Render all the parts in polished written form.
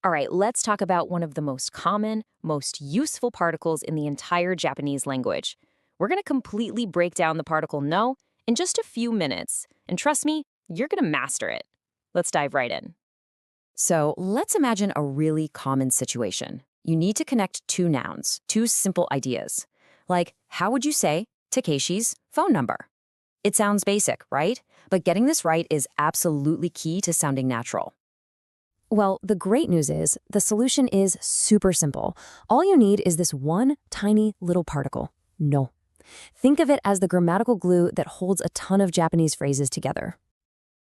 All right, let's talk about one of the most common, most useful particles in the entire Japanese language. We're going to completely break down the particle no in just a few minutes. And trust me, you're going to master it. Let's dive right in. So let's imagine a really common situation. You need to connect two nouns, two simple ideas. Like, how would you say Takeshi's phone number? It sounds basic, right? But getting this right is absolutely key to sounding natural. Well, the great news is the solution is super simple. All you need is this one tiny little particle, no. Think of it as the grammatical glue that holds a ton of Japanese phrases together.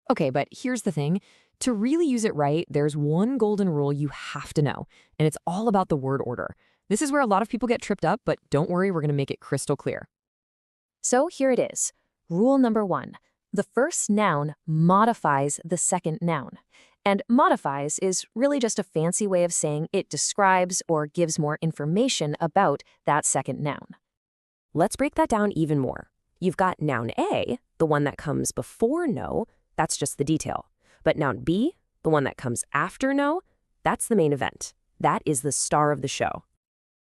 Okay, but here's the thing. To really use it right, there's one golden rule you have to know, and it's all about the word order. This is where a lot of people get tripped up, but don't worry, we're going to make it crystal clear. So here it is. Rule number 1. The first noun modifies the second noun. And modifies is really just a fancy way of saying it describes or gives more information about that second noun. Let's break that down even more. You've got noun A, the one that comes before no, that's just the detail. But noun B, the one that comes after no, that's the main event. That is the star of the show.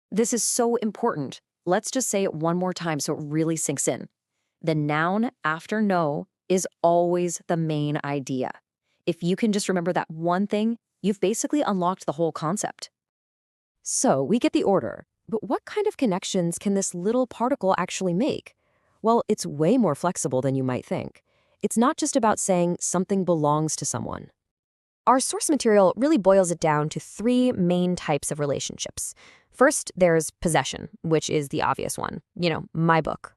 This is so important. Let's just say it one more time so it really sinks in. The noun after no is always the main idea. If you can just remember that one thing, you've basically unlocked the whole concept. So we get the order, but what kind of connections can this little particle actually make? Well, it's way more flexible than you might think. It's not just about saying something belongs to someone. Our source material really boils it down to 3 main types of relationships. First, there's possession, which is the obvious one. My book.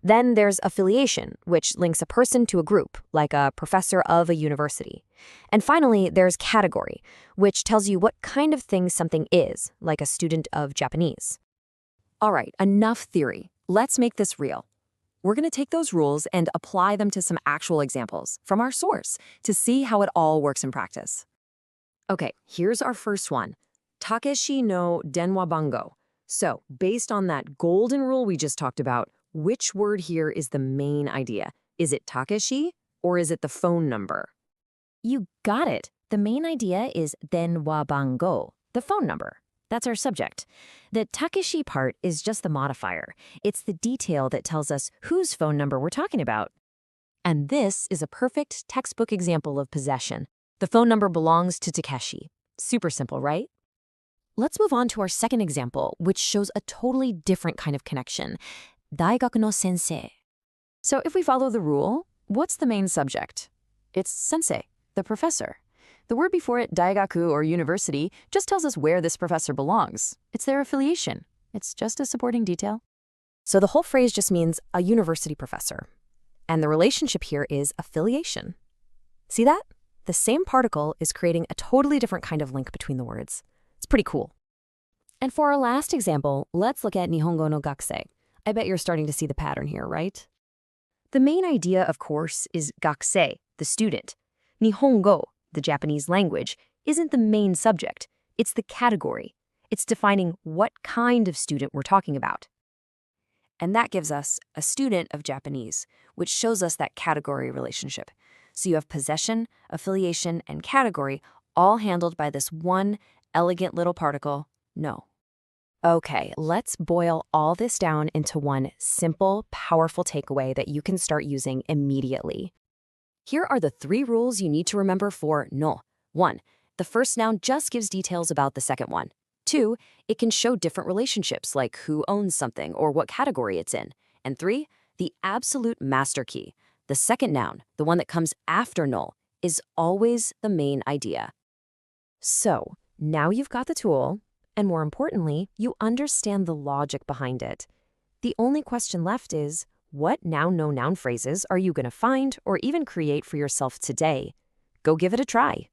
Then there's affiliation, which links a person to a group, like a professor of a university. And finally, there's category, which tells you what kind of thing something is, like a student of Japanese. All right, enough theory. Let's make this real. We're going to take those rules and apply them to some actual examples from our source to see how it all works in practice. Okay, here's our first one. Takeshi no denwa bango. So, based on that golden rule we just talked about, which word here is the main idea? Is it Takeshi or is it the phone number? You got it. The main idea is denwa bango, the phone number. That's our subject. The Takeshi part is just the modifier. It's the detail that tells us whose phone number we're talking about. And this is a perfect textbook example of possession. The phone number belongs to Takeshi. Super simple, right? Let's move on to our second example, which shows a totally different kind of connection. Daigaku no sensei. So if we follow the rule, what's the main subject? It's sensei, the professor. The word before it, daigaku or university, just tells us where this professor belongs. It's their affiliation. It's just a supporting detail. So the whole phrase just means a university professor. And the relationship here is affiliation. See that? The same particle is creating a totally different kind of link between the words. It's pretty cool. And for our last example, let's look at Nihongo no gakusei. I bet you're starting to see the pattern here, right? The main idea, of course, is gakusei, the student. Nihongo, the Japanese language, isn't the main subject. It's the category. It's defining what kind of student we're talking about. And that gives us a student of Japanese, which shows us that category relationship. So you have possession, affiliation, and category all handled by this one elegant little particle, no. Okay, let's boil all this down into one simple, powerful takeaway that you can start using immediately. Here are the 3 rules you need to remember for no. 1. The first noun just gives details about the second one. 2. It can show different relationships like who owns something or what category it's in. And 3. The absolute master key. The second noun, the one that comes after no, is always the main idea. So, now you've got the tool, and more importantly, you understand the logic behind it. The only question left is, what noun, no noun phrases are you going to find or even create for yourself today? Go give it a try.